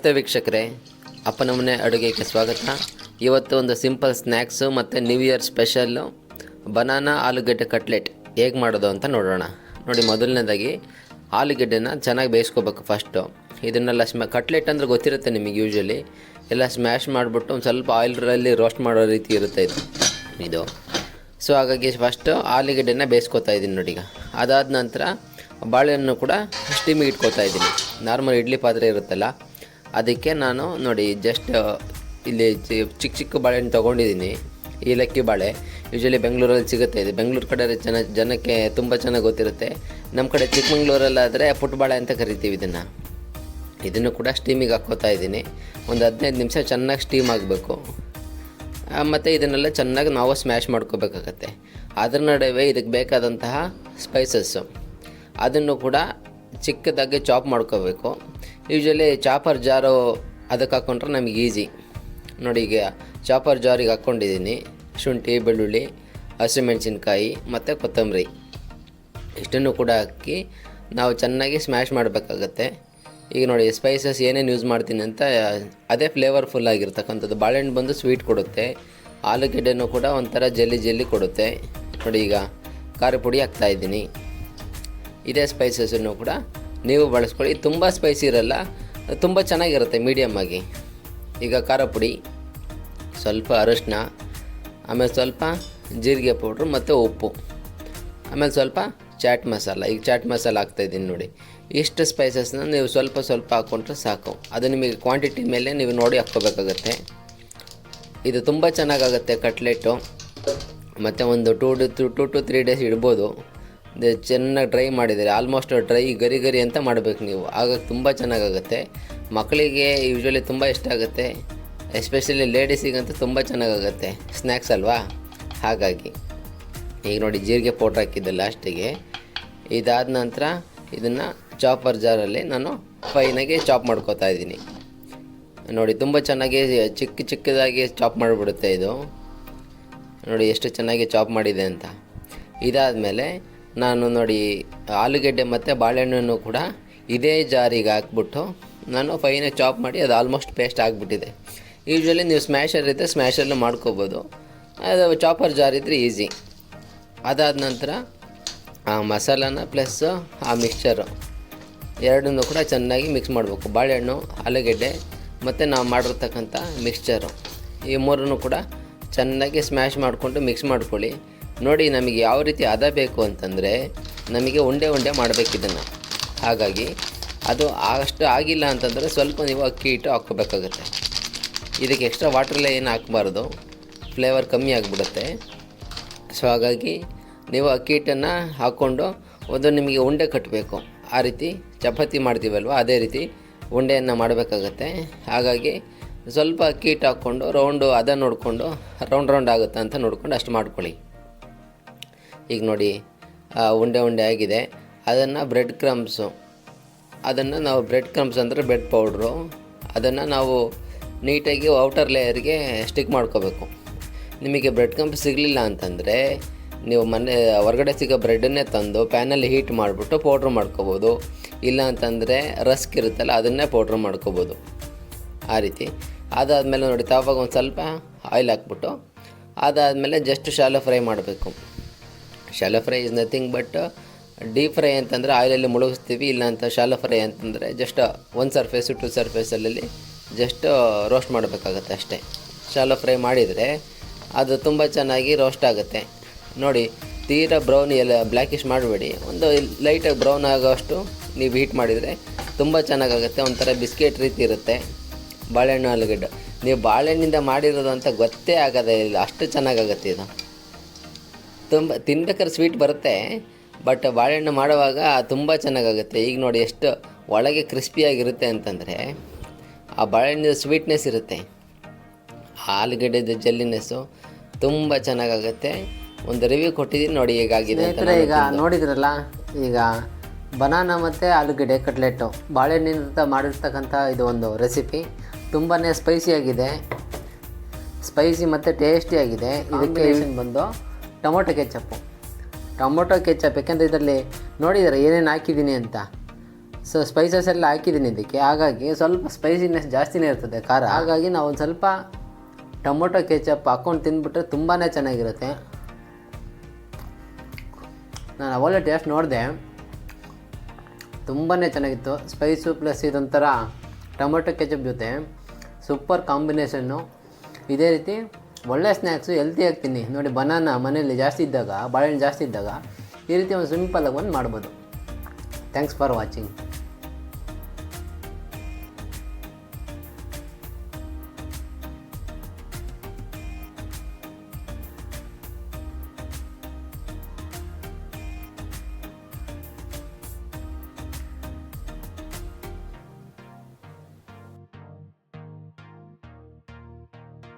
ನಮಸ್ತೆ ವೀಕ್ಷಕರೇ, ಅಪ್ಪನ ಮನೆ ಅಡುಗೆಗೆ ಸ್ವಾಗತ. ಇವತ್ತು ಒಂದು ಸಿಂಪಲ್ ಸ್ನ್ಯಾಕ್ಸು ಮತ್ತು ನ್ಯೂ ಇಯರ್ ಸ್ಪೆಷಲ್ಲು ಬನಾನಾ ಆಲೂಗಡ್ಡೆ ಕಟ್ಲೆಟ್ ಹೇಗೆ ಮಾಡೋದು ಅಂತ ನೋಡೋಣ. ನೋಡಿ, ಮೊದಲನೇದಾಗಿ ಆಲೂಗಡ್ಡೆನ ಚೆನ್ನಾಗಿ ಬೇಯಿಸ್ಕೋಬೇಕು. ಫಸ್ಟು ಇದನ್ನೆಲ್ಲ ಕಟ್ಲೆಟ್ ಅಂದರೆ ಗೊತ್ತಿರುತ್ತೆ ನಿಮಗೆ, ಯೂಶ್ವಲಿ ಎಲ್ಲ ಸ್ಮ್ಯಾಶ್ ಮಾಡಿಬಿಟ್ಟು ಒಂದು ಸ್ವಲ್ಪ ಆಯಿಲ್ರಲ್ಲಿ ರೋಸ್ಟ್ ಮಾಡೋ ರೀತಿ ಇರುತ್ತೆ ಇದು. ಸೊ ಹಾಗಾಗಿ ಫಸ್ಟು ಆಲೂಗಡ್ಡೆನ ಬೇಯಿಸ್ಕೊತಾ ಇದ್ದೀನಿ ನೋಡಿ. ಈಗ ಅದಾದ ನಂತರ ಬಾಳೆಹಣ್ಣು ಕೂಡ ಸ್ಟೀಮಿಗೆ ಇಟ್ಕೋತಾ ಇದ್ದೀನಿ. ನಾರ್ಮಲ್ ಇಡ್ಲಿ ಪಾತ್ರೆ ಇರುತ್ತಲ್ಲ, ಅದಕ್ಕೆ ನಾನು ನೋಡಿ ಜಸ್ಟ್ ಇಲ್ಲಿ ಚಿಕ್ಕ ಚಿಕ್ಕ ಬಾಳೆಹಣ್ಣು ತೊಗೊಂಡಿದ್ದೀನಿ. ಏಲಕ್ಕಿ ಬಾಳೆ ಯೂಶ್ವಲಿ ಬೆಂಗಳೂರಲ್ಲಿ ಸಿಗುತ್ತೆ. ಇದು ಬೆಂಗಳೂರು ಕಡೆ ಜನಕ್ಕೆ ತುಂಬ ಚೆನ್ನಾಗಿ ಗೊತ್ತಿರುತ್ತೆ. ನಮ್ಮ ಕಡೆ ಚಿಕ್ಕಮಂಗ್ಳೂರಲ್ಲಾದರೆ ಪುಟ್ಟ ಬಾಳೆ ಅಂತ ಕರಿತೀವಿ ಇದನ್ನು ಕೂಡ ಸ್ಟೀಮಿಗೆ ಹಾಕ್ಕೋತಾ ಇದ್ದೀನಿ. ಒಂದು 15 ನಿಮಿಷ ಚೆನ್ನಾಗಿ ಸ್ಟೀಮ್ ಆಗಬೇಕು. ಮತ್ತು ಇದನ್ನೆಲ್ಲ ಚೆನ್ನಾಗಿ ನಾವು ಸ್ಮ್ಯಾಶ್ ಮಾಡ್ಕೋಬೇಕಾಗತ್ತೆ. ಅದರ ನಡುವೆ ಇದಕ್ಕೆ ಬೇಕಾದಂತಹ ಸ್ಪೈಸಸ್ಸು ಅದನ್ನು ಕೂಡ ಚಿಕ್ಕದಾಗಿ ಚಾಪ್ ಮಾಡ್ಕೋಬೇಕು. ಯೂಶ್ವಲಿ ಚಾಪರ್ ಜಾರು ಅದಕ್ಕೆ ಹಾಕ್ಕೊಂಡ್ರೆ ನಮಗೆ ಈಸಿ. ನೋಡಿ, ಈಗ ಚಾಪರ್ ಜಾರಿಗೆ ಹಾಕ್ಕೊಂಡಿದ್ದೀನಿ ಶುಂಠಿ, ಬೆಳ್ಳುಳ್ಳಿ, ಹಸಿಮೆಣಸಿನ್ಕಾಯಿ ಮತ್ತು ಕೊತ್ತಂಬರಿ ಇಷ್ಟನ್ನು ಕೂಡ ಹಾಕಿ ನಾವು ಚೆನ್ನಾಗಿ ಸ್ಮ್ಯಾಶ್ ಮಾಡಬೇಕಾಗತ್ತೆ. ಈಗ ನೋಡಿ, ಸ್ಪೈಸಸ್ ಏನೇನು ಯೂಸ್ ಮಾಡ್ತೀನಿ ಅಂತ ಅದೇ ಫ್ಲೇವರ್ಫುಲ್ ಆಗಿರ್ತಕ್ಕಂಥದ್ದು. ಬಾಳೆಹಣ್ಣು ಬಂದು ಸ್ವೀಟ್ ಕೊಡುತ್ತೆ, ಆಲೂಗಡ್ಡೆನೂ ಕೂಡ ಒಂಥರ ಜೆಲ್ಲಿ ಕೊಡುತ್ತೆ. ನೋಡಿ, ಈಗ ಖಾರ ಪುಡಿ ಹಾಕ್ತಾಯಿದ್ದೀನಿ. ಇದೇ ಸ್ಪೈಸಸನ್ನು ಕೂಡ ನೀವು ಬಳಸ್ಕೊಳ್ಳಿ. ತುಂಬ ಸ್ಪೈಸಿ ಇರಲ್ಲ, ತುಂಬ ಚೆನ್ನಾಗಿರುತ್ತೆ ಮೀಡಿಯಮ್ ಆಗಿ. ಈಗ ಖಾರ ಪುಡಿ, ಸ್ವಲ್ಪ ಅರಿಶಿನ, ಆಮೇಲೆ ಸ್ವಲ್ಪ ಜೀರಿಗೆ ಪೌಡ್ರು ಮತ್ತು ಉಪ್ಪು, ಆಮೇಲೆ ಸ್ವಲ್ಪ ಚಾಟ್ ಮಸಾಲ. ಈಗ ಚಾಟ್ ಮಸಾಲ ಹಾಕ್ತಾಯಿದ್ದೀನಿ ನೋಡಿ. ಇಷ್ಟು ಸ್ಪೈಸಸ್ನ ನೀವು ಸ್ವಲ್ಪ ಹಾಕ್ಕೊಂಡ್ರೆ ಸಾಕು. ಅದು ನಿಮಗೆ ಕ್ವಾಂಟಿಟಿ ಮೇಲೆ ನೀವು ನೋಡಿ ಹಾಕ್ಕೋಬೇಕಾಗತ್ತೆ. ಇದು ತುಂಬ ಚೆನ್ನಾಗಾಗುತ್ತೆ ಕಟ್ಲೆಟು. ಮತ್ತು ಒಂದು 2 to 3 ಡೇಸ್ ಇಡ್ಬೋದು. ಚೆನ್ನಾಗಿ ಡ್ರೈ ಮಾಡಿದರೆ ಆಲ್ಮೋಸ್ಟ್ ಡ್ರೈ ಗರಿ ಅಂತ ಮಾಡಬೇಕು ನೀವು. ಆಗ ತುಂಬ ಚೆನ್ನಾಗಾಗುತ್ತೆ. ಮಕ್ಕಳಿಗೆ ಯೂಶ್ವಲಿ ತುಂಬ ಇಷ್ಟ ಆಗುತ್ತೆ, ಎಸ್ಪೆಷಲಿ ಲೇಡೀಸಿಗಂತೂ ತುಂಬ ಚೆನ್ನಾಗಾಗುತ್ತೆ. ಸ್ನ್ಯಾಕ್ಸ್ ಅಲ್ವಾ, ಹಾಗಾಗಿ. ಈಗ ನೋಡಿ, ಜೀರಿಗೆ ಪೌಡ್ರ್ ಹಾಕಿದ್ದೆ ಲಾಸ್ಟಿಗೆ. ಇದಾದ ನಂತರ ಇದನ್ನು ಚಾಪರ್ ಜಾರಲ್ಲಿ ನಾನು ಫೈನಾಗಿ ಚಾಪ್ ಮಾಡ್ಕೋತಾ ಇದ್ದೀನಿ. ನೋಡಿ, ತುಂಬ ಚೆನ್ನಾಗಿ ಚಿಕ್ಕದಾಗಿ ಚಾಪ್ ಮಾಡಿಬಿಡುತ್ತೆ ಇದು. ನೋಡಿ ಎಷ್ಟು ಚೆನ್ನಾಗಿ ಚಾಪ್ ಮಾಡಿದೆ ಅಂತ. ಇದಾದಮೇಲೆ ನಾನು ನೋಡಿ ಆಲೂಗಡ್ಡೆ ಮತ್ತು ಬಾಳೆಹಣ್ಣನ್ನು ಕೂಡ ಇದೇ ಜಾರಿಗೆ ಹಾಕ್ಬಿಟ್ಟು ನಾನು ಫೈನಾಗಿ ಚಾಪ್ ಮಾಡಿ ಅದು ಆಲ್ಮೋಸ್ಟ್ ಪೇಸ್ಟ್ ಆಗಿಬಿಟ್ಟಿದೆ. ಯೂಶ್ವಲಿ ನೀವು ಸ್ಮ್ಯಾಶರ್ ಇದ್ದರೆ ಸ್ಮ್ಯಾಶಲ್ಲೂ ಮಾಡ್ಕೋಬೋದು, ಅದು ಚಾಪರ್ ಜಾರ್ ಇದ್ದರೆ ಈಸಿ. ಅದಾದ ನಂತರ ಆ ಮಸಾಲಾನ ಪ್ಲಸ್ ಆ ಮಿಕ್ಸ್ಚರು ಎರಡನ್ನೂ ಕೂಡ ಚೆನ್ನಾಗಿ ಮಿಕ್ಸ್ ಮಾಡಬೇಕು. ಬಾಳೆಹಣ್ಣು, ಆಲೂಗಡ್ಡೆ ಮತ್ತು ನಾವು ಮಾಡಿರ್ತಕ್ಕಂಥ ಮಿಕ್ಸ್ಚರು, ಈ ಮೂರನ್ನು ಕೂಡ ಚೆನ್ನಾಗಿ ಸ್ಮ್ಯಾಶ್ ಮಾಡಿಕೊಂಡು ಮಿಕ್ಸ್ ಮಾಡ್ಕೊಳ್ಳಿ. ನೋಡಿ, ನಮಗೆ ಯಾವ ರೀತಿ ಹದ ಬೇಕು ಅಂತಂದರೆ ನಮಗೆ ಉಂಡೆ ಮಾಡಬೇಕು ಇದನ್ನು. ಹಾಗಾಗಿ ಅದು ಅಷ್ಟು ಆಗಿಲ್ಲ ಅಂತಂದರೆ ಸ್ವಲ್ಪ ನೀವು ಅಕ್ಕಿ ಹಿಟ್ಟು ಹಾಕ್ಕೋಬೇಕಾಗತ್ತೆ. ಇದಕ್ಕೆ ಎಕ್ಸ್ಟ್ರಾ ವಾಟ್ರೆಲ್ಲ ಏನು ಹಾಕಬಾರ್ದು, ಫ್ಲೇವರ್ ಕಮ್ಮಿ ಆಗಿಬಿಡುತ್ತೆ. ಸೊ ಹಾಗಾಗಿ ನೀವು ಅಕ್ಕಿ ಹಿಟ್ಟನ್ನು ಹಾಕ್ಕೊಂಡು ಒಂದು ನಿಮಗೆ ಉಂಡೆ ಕಟ್ಟಬೇಕು. ಆ ರೀತಿ ಚಪಾತಿ ಮಾಡ್ತೀವಲ್ವ, ಅದೇ ರೀತಿ ಉಂಡೆಯನ್ನು ಮಾಡಬೇಕಾಗತ್ತೆ. ಹಾಗಾಗಿ ಸ್ವಲ್ಪ ಅಕ್ಕಿ ಹಿಟ್ಟು ಹಾಕ್ಕೊಂಡು ರೌಂಡು ಅದ ನೋಡಿಕೊಂಡು ರೌಂಡ್ ಆಗುತ್ತೆ ಅಂತ ನೋಡ್ಕೊಂಡು ಅಷ್ಟು ಮಾಡ್ಕೊಳ್ಳಿ. ಈಗ ನೋಡಿ, ಉಂಡೆ ಆಗಿದೆ. ಅದನ್ನು ಬ್ರೆಡ್ ಕ್ರಮ್ಸು, ಅದನ್ನು ನಾವು ಬ್ರೆಡ್ ಕ್ರಮ್ಸ್ ಅಂದರೆ ಬ್ರೆಡ್ ಪೌಡ್ರು, ಅದನ್ನು ನಾವು ನೀಟಾಗಿ ಔಟರ್ ಲೇಯರ್ಗೆ ಸ್ಟಿಕ್ ಮಾಡ್ಕೋಬೇಕು. ನಿಮಗೆ ಬ್ರೆಡ್ ಕ್ರಮ್ಸ್ ಸಿಗಲಿಲ್ಲ ಅಂತಂದರೆ ನೀವು ಹೊರಗಡೆ ಸಿಗೋ ಬ್ರೆಡನ್ನೇ ತಂದು ಪ್ಯಾನಲ್ಲಿ ಹೀಟ್ ಮಾಡಿಬಿಟ್ಟು ಪೌಡ್ರ್ ಮಾಡ್ಕೋಬೋದು. ಇಲ್ಲ ಅಂತಂದರೆ ರಸ್ಕ್ ಇರುತ್ತಲ್ಲ, ಅದನ್ನೇ ಪೌಡ್ರ್ ಮಾಡ್ಕೋಬೋದು. ಆ ರೀತಿ ಅದಾದಮೇಲೆ ನೋಡಿ, ತಾವಾಗ ಒಂದು ಸ್ವಲ್ಪ ಆಯಿಲ್ ಹಾಕ್ಬಿಟ್ಟು ಅದಾದಮೇಲೆ ಜಸ್ಟ್ ಶಾಲೋ ಫ್ರೈ ಮಾಡಬೇಕು. Shallow fry is nothing but deep fry ಅಂತಂದರೆ ಆಯಿಲಲ್ಲಿ ಮುಳುಗಿಸ್ತೀವಿ. ಇಲ್ಲ ಅಂತ ಶಾಲೋ ಫ್ರೈ ಅಂತಂದರೆ ಜಸ್ಟ್ 1 ಸರ್ಫೇಸು 2 ಸರ್ಫೇಸಲ್ಲಿ ಜಸ್ಟ್ ರೋಸ್ಟ್ ಮಾಡಬೇಕಾಗತ್ತೆ ಅಷ್ಟೇ. ಶಾಲೋ ಫ್ರೈ ಮಾಡಿದರೆ ಅದು ತುಂಬ ಚೆನ್ನಾಗಿ ರೋಸ್ಟ್ ಆಗುತ್ತೆ. ನೋಡಿ, ತೀರಾ ಬ್ರೌನ್ ಎಲ್ಲ ಬ್ಲ್ಯಾಕಿಶ್ ಮಾಡಬೇಡಿ, ಒಂದು ಲೈಟಾಗಿ ಬ್ರೌನ್ ಆಗೋಷ್ಟು ನೀವು ಹೀಟ್ ಮಾಡಿದರೆ ತುಂಬ ಚೆನ್ನಾಗಾಗುತ್ತೆ. ಒಂಥರ ಬಿಸ್ಕೆಟ್ ರೀತಿ ಇರುತ್ತೆ ಬಾಳೆಹಣ್ಣು ಆಲೂಗಡ್ಡೆ. ನೀವು ಬಾಳೆಹಣ್ಣಿಂದ ಮಾಡಿರೋದು ಅಂತ ಗೊತ್ತೇ ಆಗೋದೇ ಇಲ್ಲ, ಅಷ್ಟು ಚೆನ್ನಾಗಾಗುತ್ತೆ ಇದು. ತುಂಬ ತಿನ್ಬೇಕಾದ್ರೆ ಸ್ವೀಟ್ ಬರುತ್ತೆ, ಬಟ್ ಬಾಳೆಹಣ್ಣು ಮಾಡುವಾಗ ತುಂಬ ಚೆನ್ನಾಗಾಗುತ್ತೆ. ಈಗ ನೋಡಿ, ಎಷ್ಟು ಒಳಗೆ ಕ್ರಿಸ್ಪಿಯಾಗಿರುತ್ತೆ ಅಂತಂದರೆ ಆ ಬಾಳೆಹಣ್ಣಿನ ಸ್ವೀಟ್ನೆಸ್ ಇರುತ್ತೆ, ಆಲೂಗಡ್ಡೆದು ಜೆಲ್ಲಿನೆಸ್ಸು ತುಂಬ ಚೆನ್ನಾಗಾಗುತ್ತೆ. ಒಂದು ರಿವ್ಯೂ ಕೊಟ್ಟಿದ್ದೀನಿ ನೋಡಿ ಹೇಗಾಗಿದೆ ಅಂತ. ಈಗ ನೋಡಿದ್ರಲ್ಲ, ಈಗ ಬನಾನಾ ಮತ್ತು ಆಲೂಗಡ್ಡೆ ಕಟ್ಲೆಟು ಬಾಳೆಹಣ್ಣಿನಿಂದ ಮಾಡಿರ್ತಕ್ಕಂಥ ಇದು ಒಂದು ರೆಸಿಪಿ. ತುಂಬಾ ಸ್ಪೈಸಿಯಾಗಿದೆ, ಸ್ಪೈಸಿ ಮತ್ತು ಟೇಸ್ಟಿಯಾಗಿದೆ. ಇದಕ್ಕೆ ಬಂದು ಟೊಮೊಟೊ ಕೆಚಪ್ಪು, ಯಾಕೆಂದರೆ ಇದರಲ್ಲಿ ನೋಡಿದರೆ ಏನೇನು ಹಾಕಿದ್ದೀನಿ ಅಂತ. ಸೊ ಸ್ಪೈಸಸ್ ಎಲ್ಲ ಹಾಕಿದ್ದೀನಿ ಇದಕ್ಕೆ, ಹಾಗಾಗಿ ಸ್ವಲ್ಪ ಸ್ಪೈಸಿನೆಸ್ ಜಾಸ್ತಿನೇ ಇರ್ತದೆ ಖಾರ. ಹಾಗಾಗಿ ನಾವು ಒಂದು ಸ್ವಲ್ಪ ಟೊಮೊಟೊ ಕೆಚಪ್ ಹಾಕ್ಕೊಂಡು ತಿಂದ್ಬಿಟ್ರೆ ತುಂಬಾ ಚೆನ್ನಾಗಿರುತ್ತೆ. ನಾನು ಅವಾಗಲೇ ಟೇಸ್ಟ್ ನೋಡಿದೆ, ತುಂಬಾ ಚೆನ್ನಾಗಿತ್ತು. ಸ್ಪೈಸು ಪ್ಲಸ್ ಇದೊಂಥರ ಟೊಮೊಟೊ ಕೆಚಪ್ ಜೊತೆ ಸೂಪರ್ ಕಾಂಬಿನೇಷನ್ನು. ಇದೇ ರೀತಿ ಒಳ್ಳೆ ಸ್ನ್ಯಾಕ್ಸು ಹೆಲ್ತಿಯಾಗಿ ತಿನ್ನಿ. ನೋಡಿ, ಬನಾನಾ ಮನೆಯಲ್ಲಿ ಜಾಸ್ತಿ ಇದ್ದಾಗ, ಬಾಳೆಹಣ್ಣು ಜಾಸ್ತಿ ಇದ್ದಾಗ ಈ ರೀತಿ ಒಂದು ಸಿಂಪಲಾಗಿ ಒಂದು ಮಾಡ್ಬೋದು. Thanks for watching.